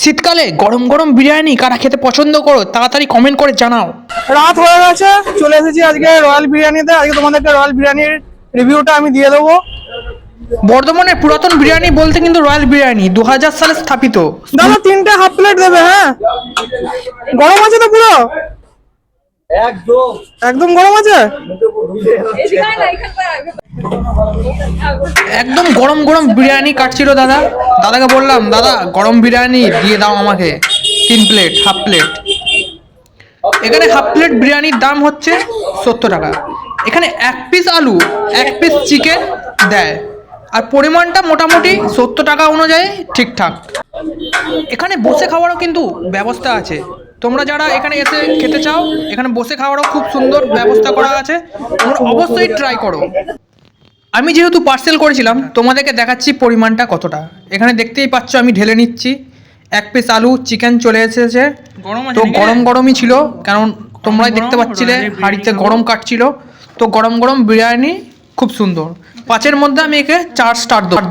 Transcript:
শীতকালে গরম গরম বিরিয়ানি কারা খেতে পছন্দ করো তাড়াতাড়ি কমেন্ট করে জানাও। রাত হয়ে গেছে, চলে এসেছি আজকে রয়্যাল বিরিয়ানিতে। আজকে তোমাদেরকে রয়্যাল বিরিয়ানির রিভিউটা আমি দিয়ে দেবো। বর্ধমানের পুরাতন বিরিয়ানি বলতে কিন্তু রয়্যাল বিরিয়ানি 2000 সালে স্থাপিত। দাদা 3টে হাফ প্লেট দেবে। হ্যাঁ, গরম আছে তো পুরো? একদম গরম আছে। একদম গরম গরম বিরিয়ানি কাটছিল দাদাকে বললাম, দাদা গরম বিরিয়ানি দিয়ে দাও আমাকে 3 প্লেট হাফ প্লেট। এখানে হাফ প্লেট বিরিয়ানির দাম হচ্ছে 70 টাকা। এখানে 1 পিস আলু 1 পিস চিকেন দেয়, আর পরিমাণটা মোটামুটি 70 টাকা অনুযায়ী ঠিকঠাক। এখানে বসে খাওয়ারও কিন্তু ব্যবস্থা আছে। তোমরা যারা এখানে এসে খেতে চাও, এখানে বসে খাওয়ারও খুব সুন্দর ব্যবস্থা করা আছে, তোমরা অবশ্যই ট্রাই করো। আমি যেহেতু পার্সেল করেছিলাম, তোমাদেরকে দেখাচ্ছি পরিমাণটা কতটা। এখানে দেখতেই পাচ্ছ আমি ঢেলে নিচ্ছি। 1 পিস আলু চিকেন চলে এসেছে। তো গরম গরমই ছিল, কারণ তোমরাই দেখতে পাচ্ছিলে হাঁড়িতে গরম কাটছিল। তো গরম গরম বিরিয়ানি খুব সুন্দর। 5-এর মধ্যে আমি একে 4 স্টার দেবো।